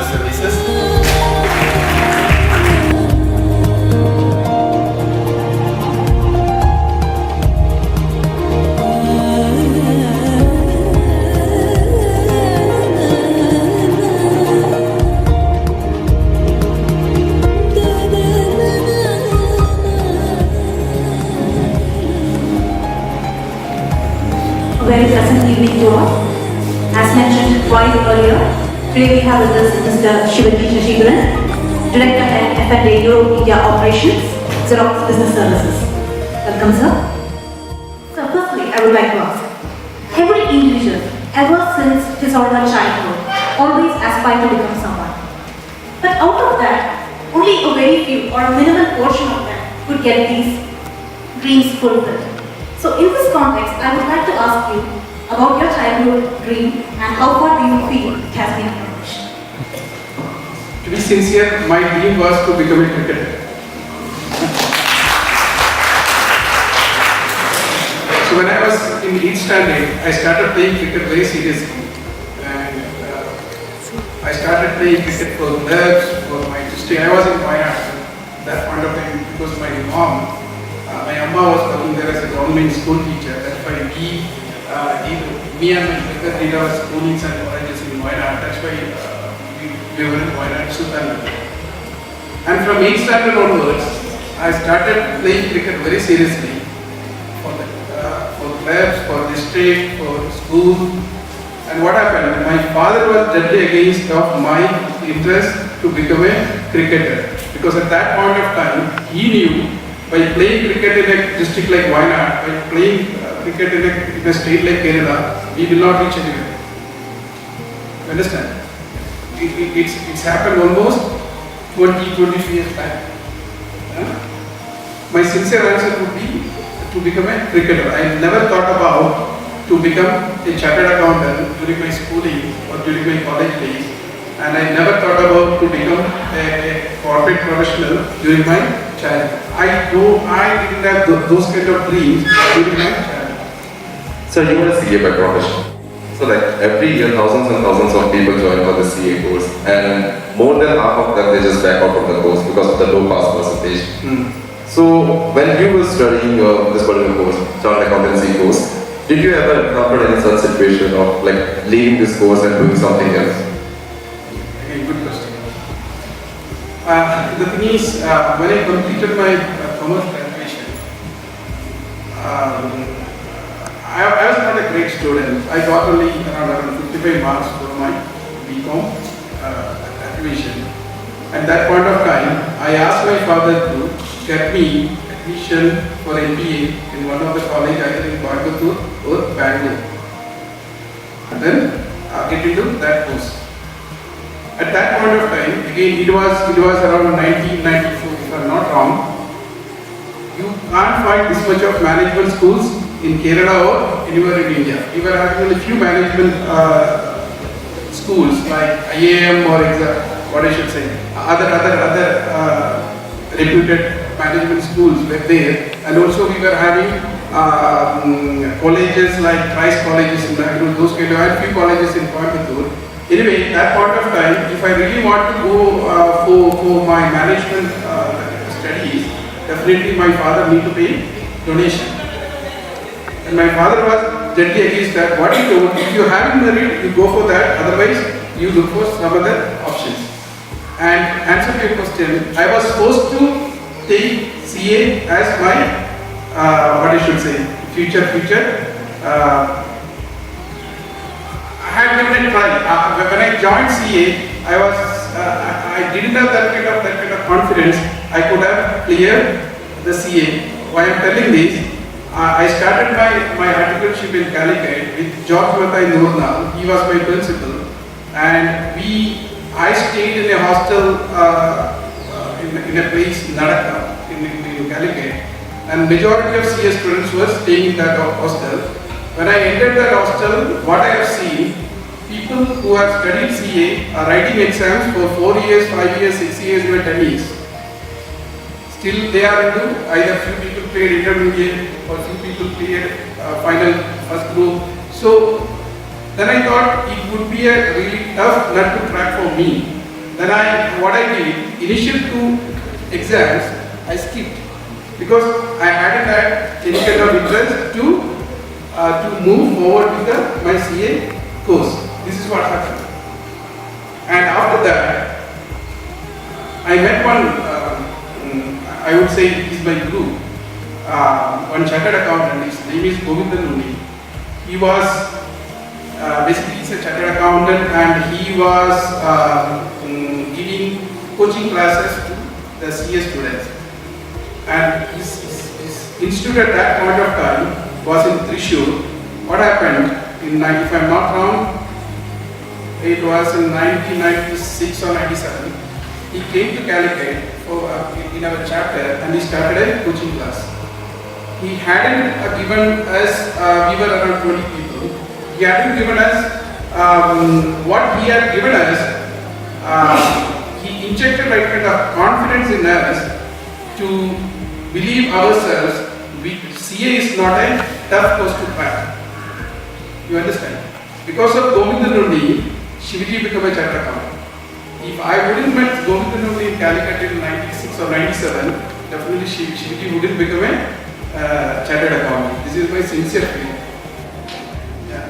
services. Very pleasant evening to all. As mentioned twice earlier, today we have with us Mr. Shivaji Sasidharan, Director at F&A Euro Media Operations, Xerox Business Services. Welcome, sir. So firstly, I would like to ask, every individual, ever since his or her childhood, always aspire to become someone. But out of that, only a very few or a minimal portion of them could get these dreams fulfilled. So in this context, I would like to ask you about your childhood dream and how far do you feel it has been accomplished? To be sincere, my dream was to become a cricketer. So when I was in 8th standard, I started playing cricket very seriously. And I started playing cricket for clubs, for my district. I was in Wayanad at that point of time because my mom, my Amma was working there as a government school teacher. That's why me and my brother did our schoolings and colleges in Wayanad. That's why we were in Wayanad, Sultan. And from 8th standard onwards, I started playing cricket very seriously for clubs, for district, for school. And what happened? My father was deadly against of my interest to become a cricketer. Because at that point of time, he knew by playing cricket in a district like Wayanad, by playing cricket in a state like Kerala, we will not reach anywhere. You understand? It's happened almost 20 years back. My sincere answer would be to become a cricketer. I never thought about to become a chartered accountant during my schooling or during my college days. And I never thought about to become a corporate professional during my childhood. I didn't have those kind of dreams during my childhood. So you are a CA by profession. So like every year thousands and thousands of people join for the CA course and more than half of them they just back out from the course because of the low pass percentage. So when you were studying this particular course, chartered accountancy course, did you ever encounter any such situation of like leaving this course and doing something else? Good question. The thing is, when I completed my commerce graduation, I was not a great student. I got only around 55 marks for my BCom graduation. At that point of time, I asked my father to get me admission for MBA in one of the colleges either in Coimbatore or Bangalore. And then get into that course. At that point of time, again it was around 1994 if I am not wrong. You can't find this much of management schools in Kerala or anywhere in India. We were having only few management schools like IAM or other reputed management schools were there, and also we were having colleges like Rice colleges in Bangalore, those kind of, and few colleges in Coimbatore. Anyway, at that point of time, if I really want to go for my management studies, definitely my father need to pay donation. And my father was deadly against that. What he told, if you haven't merit, you go for that, otherwise you look for some other options. And answer to your question, I was supposed to take CA as my, future. I had given it a try. When I joined CA, I didn't have that kind of confidence. I could have cleared the CA. Why I am telling this? I started my articleship in Calicut with George Matai Noornal. He was my principal, and I stayed in a hostel in a place Nadaka in Calicut, and majority of CA students were staying in that hostel. When I entered that hostel, what I have seen, people who have studied CA are writing exams for 4 years, 5 years, 6 years, even 10 years. Still they are into either few people cleared intermediate or few people cleared final first group. So then I thought it would be a really tough nut to crack for me. Then what I did, initial 2 exams, I skipped because I hadn't had any kind of interest to move forward with my CA course. This is what happened. And after that, I met one, I would say he's my guru, one chartered accountant. His name is Govindan. He was basically he's a chartered accountant, and he was giving coaching classes to the CA students. And his institute at that point of time was in Thrissur. What happened in if I'm not wrong, it was in 1996 or 97. He came to Calicut in our chapter, and he started a coaching class. He hadn't given us, we were around 20 people. He hadn't given us what he had given us. He injected like kind of confidence in us to believe ourselves. CA is not a tough course to crack. You understand? Because of Govindan only, Shivaji became a chartered accountant. If I wouldn't met Govindan only in Calicut in 96 or 97, definitely Shivaji wouldn't become a chartered accountant. This is my sincere feeling. Yeah.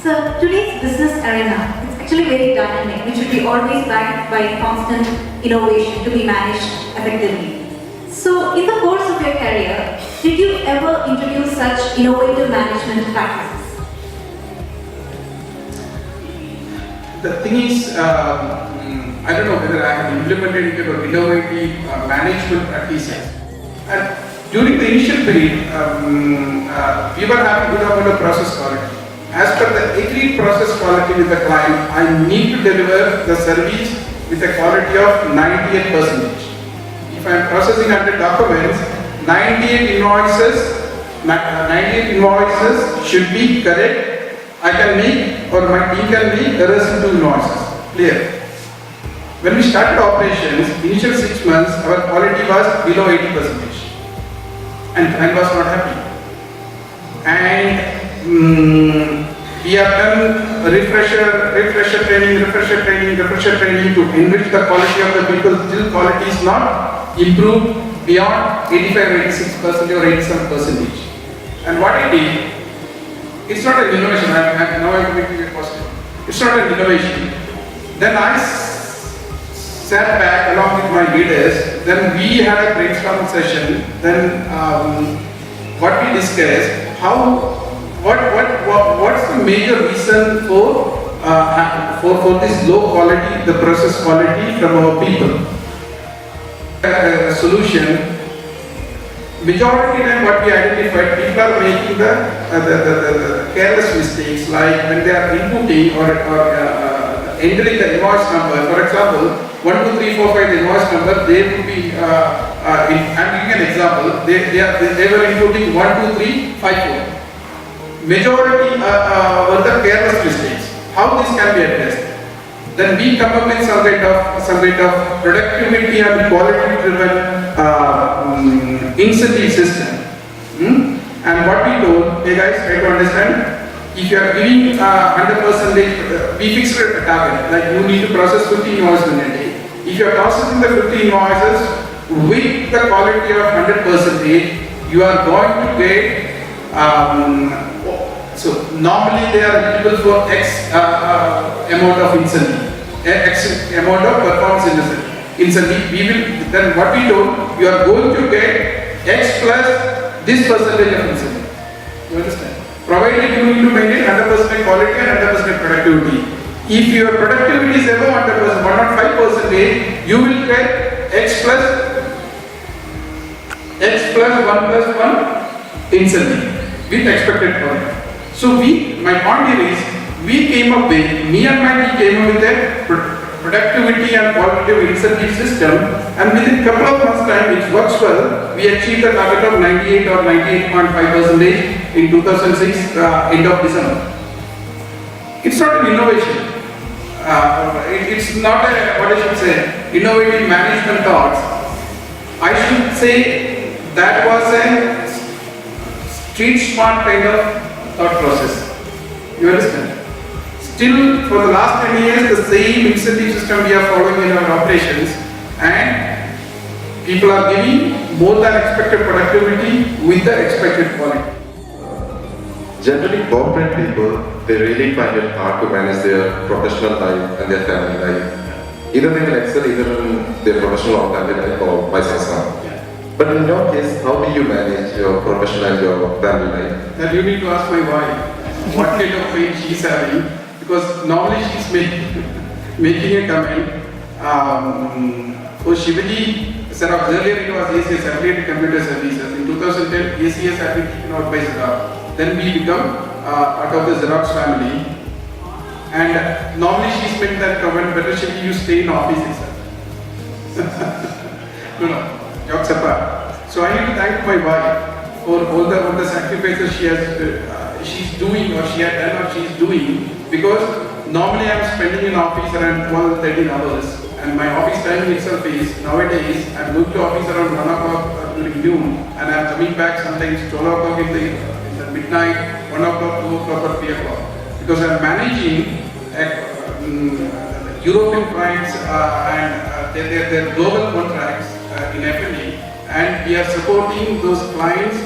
So today's business arena is actually very dynamic, which should be always backed by constant innovation to be managed effectively. So in the course of your career, did you ever introduce such innovative management practices? The thing is, I don't know whether I have implemented innovative management practices. And during the initial period, we were having good amount of process quality. As per the agreed process quality with the client, I need to deliver the service with a quality of 98%. If I am processing 100 documents, 98 invoices should be correct. I can make, or my team can make errors in 2 invoices. Clear? When we started operations, initial 6 months, our quality was below 80%. And client was not happy. And we have done refresher training to enrich the quality of the people. Still quality is not improved beyond 85, 86% or 87%. And what I did, it's not an innovation. Now I'm making it positive. It's not an innovation. Then I sat back along with my leaders. Then we had a brainstorming session. Then what we discussed, what's the major reason for this low quality, the process quality from our people? Solution. Majority time what we identified, people are making the careless mistakes, like when they are inputting or entering the invoice number. For example, 1, 2, 3, 4, 5 the invoice number, they would be, I'm giving an example, they were inputting 1, 2, 3, 5, 4. Majority were the careless mistakes. How this can be addressed? Then we come up with some kind of productivity and quality driven incentive system. And what we told, hey guys, try to understand, if you are giving 100%, we fixed a target, like you need to process 50 invoices in a day. If you are processing the 50 invoices with the quality of 100%, you are going to get, so normally they are eligible for X amount of incentive, X amount of performance incentive. We will, then what we told, you are going to get X plus this percentage of incentive. You understand? Provided you need to maintain 100% quality and 100% productivity. If your productivity is above 100%, but not 5%, you will get X plus 1 plus 1 incentive with expected quality. So my point here is, me and my team came up with a productivity and qualitative incentive system, and within a couple of months time, it works well. We achieved the target of 98 or 98.5% in 2006, end of December. It's not an innovation. It's not a, what I should say, innovative management thoughts. I should say that was a street smart kind of thought process. You understand? Still, for the last 10 years, the same incentive system we are following in our operations, and people are giving more than expected productivity with the expected quality. Generally, corporate people, they really find it hard to manage their professional life and their family life. Either they will excel either in their professional or family life or vice versa. But in your case, how do you manage your professional and your family life? That you need to ask my wife what kind of pain she's having, because normally she's making a comment. For Shivaji, earlier it was ACS, Affiliated Computer Services. In 2010, ACS had been taken out by Xerox. Then we become part of the Xerox family. And normally she's making that comment, better Shivaji, you stay in office itself. No. Jokes apart. So I need to thank my wife for all the sacrifices she's doing or she had done or she's doing, because normally I'm spending in office around 12-13 hours, and my office timing itself is nowadays I'm going to office around 1 o'clock during noon, and I'm coming back sometimes 12 o'clock in the midnight, 1 o'clock, 2 o'clock or 3 o'clock, because I'm managing European clients and their global contracts in F&E, and we are supporting those clients,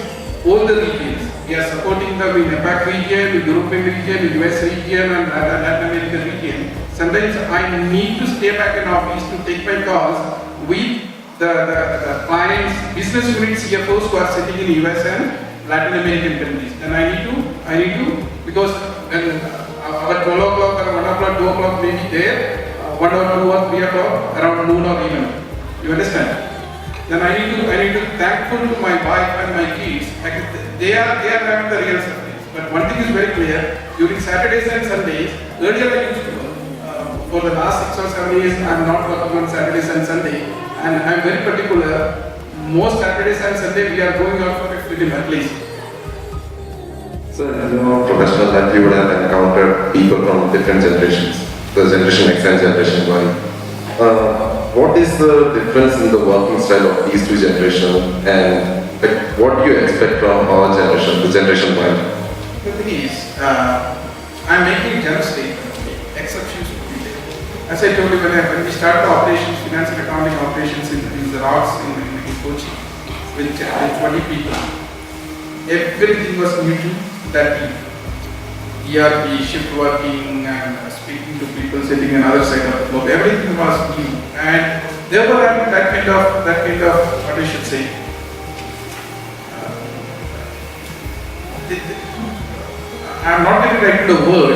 all the regions. We are supporting them in APAC region, European region, US region, and Latin American region. Sometimes I need to stay back in office to take my calls with the clients, business unit CFOs who are sitting in US and Latin American countries. And I need to, because when our 12 o'clock or 1 o'clock, 2 o'clock may be there, 1 or 2 or 3 o'clock, around noon or even. You understand? Then I need to thankful to my wife and my kids. They are having the real success. But one thing is very clear, during Saturdays and Sundays, earlier I used to work. For the last 6 or 7 years, I am not working on Saturdays and Sunday. And I am very particular, most Saturdays and Sunday we are going out for a film at least. So in your professional life, you would have encountered people from different generations. The generation X and generation Y. What is the difference in the working style of these two generations, and what do you expect from our generation, the generation Y? The thing is, I'm making a general statement, exceptions will be there. As I told you, when we start the operations, finance and accounting operations in the Xerox in Kochi, with 20 people, everything was new to that team. ERP, shift working, and speaking to people sitting on the other side of the globe, everything was new. And they were having that kind of, what I should say, I'm not going to write the word.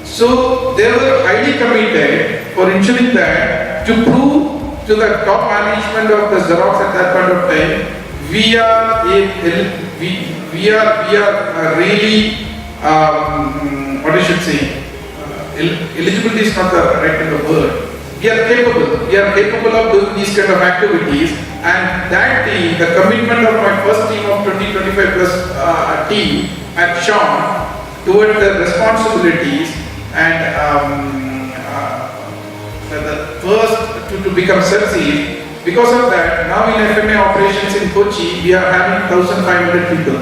So they were highly committed for ensuring that to prove to the top management of the Xerox at that point of time, we are really, what I should say, eligibility is not the right kind of word. We are capable of doing these kind of activities, and that team, the commitment of my first team of 20-25 plus team had shown toward the responsibilities and the first to become succeed. Because of that, now in FMA operations in Kochi, we are having 1,500 people.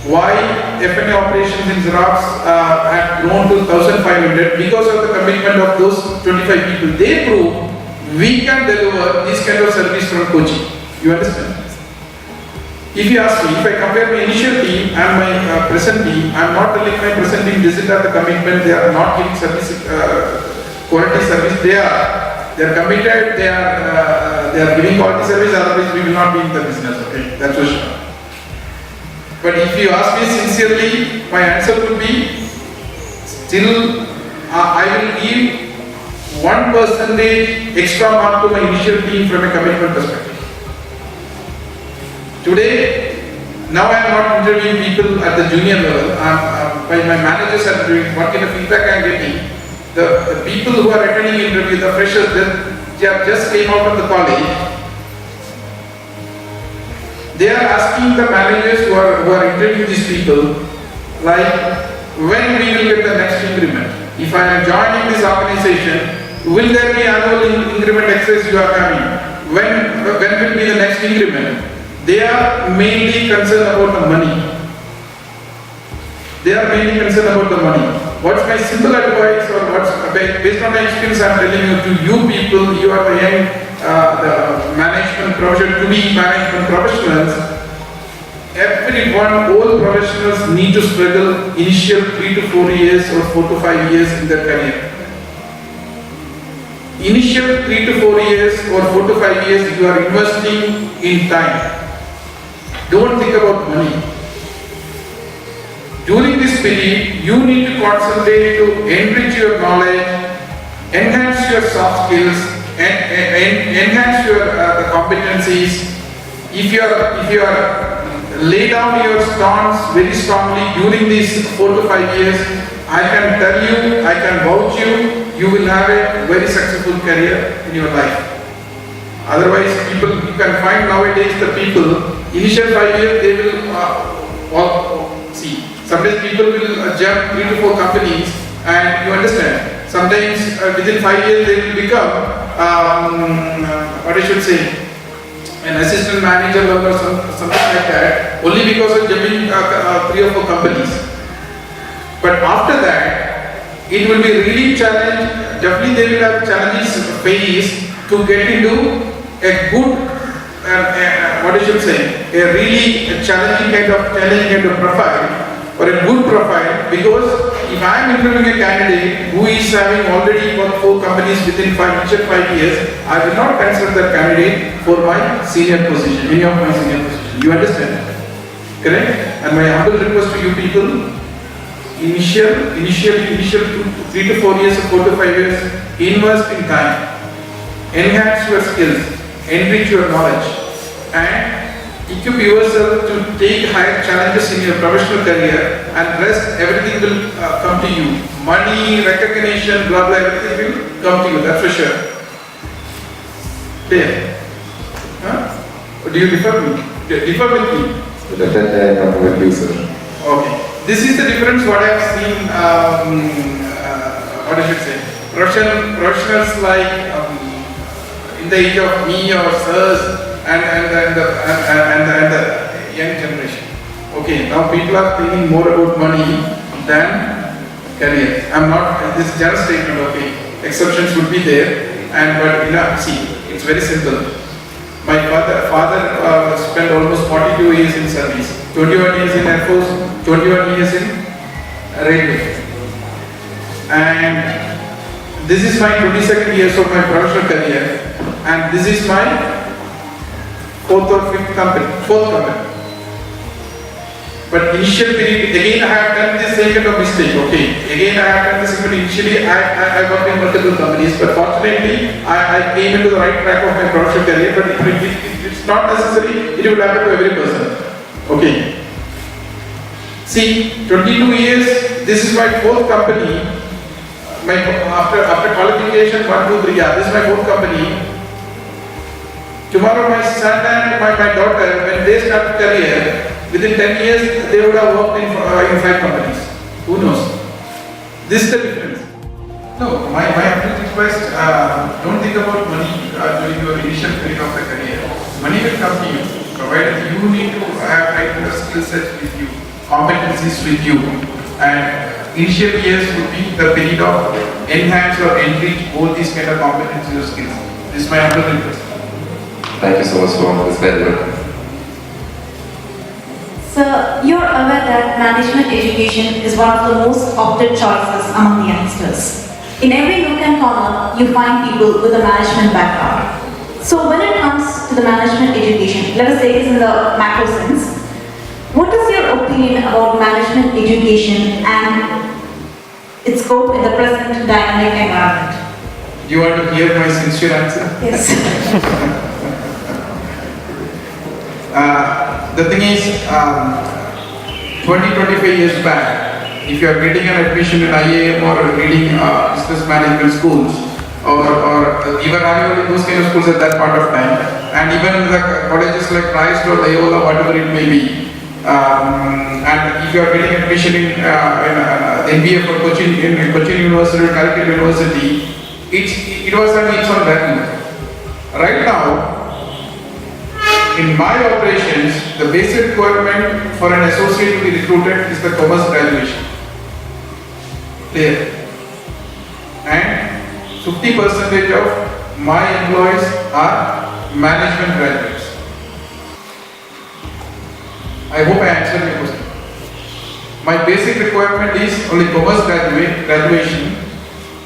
Why FMA operations in Xerox have grown to 1,500? Because of the commitment of those 25 people. They prove we can deliver this kind of service from Kochi. You understand? If you ask me, if I compare my initial team and my present team, I am not telling my present team doesn't have the commitment, they are not giving service, quality service. They are committed, they are giving quality service, otherwise we will not be in the business, okay? That's for sure. But if you ask me sincerely, my answer would be, still I will give 1% extra mark to my initial team from a commitment perspective. Today, now I am not interviewing people at the junior level. My managers are doing what kind of feedback I am getting. The people who are attending interview, the freshers, they have just came out of the college. They are asking the managers who are interviewing these people, like, when we will get the next increment? If I am joining this organization, will there be annual increment excess you are having? When will be the next increment? They are mainly concerned about the money. They are mainly concerned about the money. what's my simple advice, or what's based on my experience I'm telling you to you people, you are the young the management profession, to be management professionals. Everyone, all professionals need to struggle initial 3 to 4 years or 4 to 5 years in their career. Initial 3 to 4 years or 4 to 5 years, you are investing in time. Don't think about money. During this period, you need to concentrate to enrich your knowledge, enhance your soft skills, and enhance your the competencies. If you are lay down your stance very strongly during these 4 to 5 years, I can tell you, I can vouch you will have a very successful career in your life. Otherwise, you can find nowadays the people, initial 5 years they will see. Sometimes people will jump 3 to 4 companies, and you understand. Sometimes within 5 years they will become, what I should say, an assistant manager or something like that, only because of jumping 3 or 4 companies. But after that, it will be really challenge. Definitely they will have challenges phase to get into a good, what I should say, a really challenging kind of profile, or a good profile. Because if I am interviewing a candidate who is having already worked 4 companies within 5 years, I will not consider that candidate for my senior position, any of my senior position. You understand? Correct? And my humble request to you people, initial 3 to 4 years or 4 to 5 years, invest in time, enhance your skills, enrich your knowledge, and equip yourself to take higher challenges in your professional career, and rest everything will come to you. Money, recognition, blah blah, everything will come to you, that's for sure. Clear? Huh? Or do you differ with me? Definitely I come with you, sir. Okay. This is the difference what I have seen, what I should say, professionals like in the age of me or sirs and the young generation. Okay, now people are thinking more about money than career. I'm not, this is just a statement, okay, exceptions would be there, but see, it's very simple. My father spent almost 42 years in service, 21 years in Air Force, 21 years in Railway. And this is my 22nd years of my professional career, and this is my 4th company. But initial period, again I have done this same kind of mistake, okay. Again I have done this, initially I worked in multiple companies, but fortunately I came into the right track of my professional career, but it's not necessary, it will happen to every person. Okay. See, 22 years, this is my 4th company. After qualification, 1, 2, 3, yeah, this is my 4th company. Tomorrow my son and my daughter, when they start career, within 10 years, they would have worked in 5 companies. Who knows? This is the difference. No, my absolute request, don't think about money during your initial period of the career. Money will come to you, provided you need to have right skill sets with you, competencies with you. And initial years would be the period of enhance or enrich all these kind of competencies or skills. This is my absolute request. Thank you so much for this very good. Sir, you're aware that management education is one of the most opted choices among the youngsters. In every nook and corner, you find people with a management background. So when it comes to the management education, let us take this in the macro sense, what is your opinion about management education and its scope in the present dynamic environment? Do you want to hear my sincere answer? Yes. The thing is, 20-25 years back, if you are getting an admission in IAM or reading business management schools, or even in those kind of schools at that point of time, and even the colleges like Christ or Loyola, whatever it may be, and if you are getting admission in MBA for Cochin University or Calcutta University, it was its own value. Right now, in my operations, the basic requirement for an associate to be recruited is the commerce graduation. clear. And 50% of my employees are management graduates. I hope I answered your question. My basic requirement is only commerce graduation,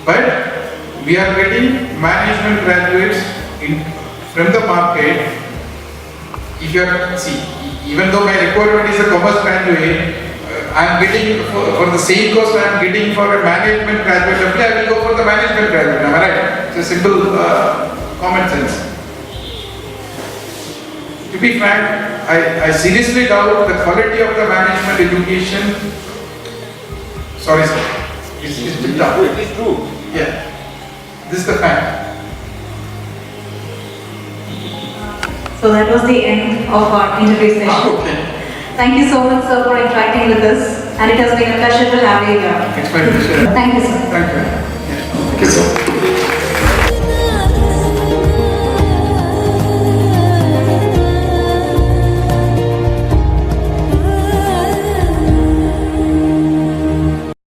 but we are getting management graduates from the market. If you are, even though my requirement is a commerce graduate, I am getting for the same course I am getting for a management graduate. I will go for the management graduate. Am I right? It's a simple common sense. To be frank, I seriously doubt the quality of the management education. Sorry, sir. It's bit tough. It is true. Yeah. This is the fact. So that was the end of our interview session. Okay. Thank you so much, sir, for interacting with us, and it has been a pleasure to have you here. It's my pleasure. Thank you, sir. Thank you. Yeah. Thank you, sir.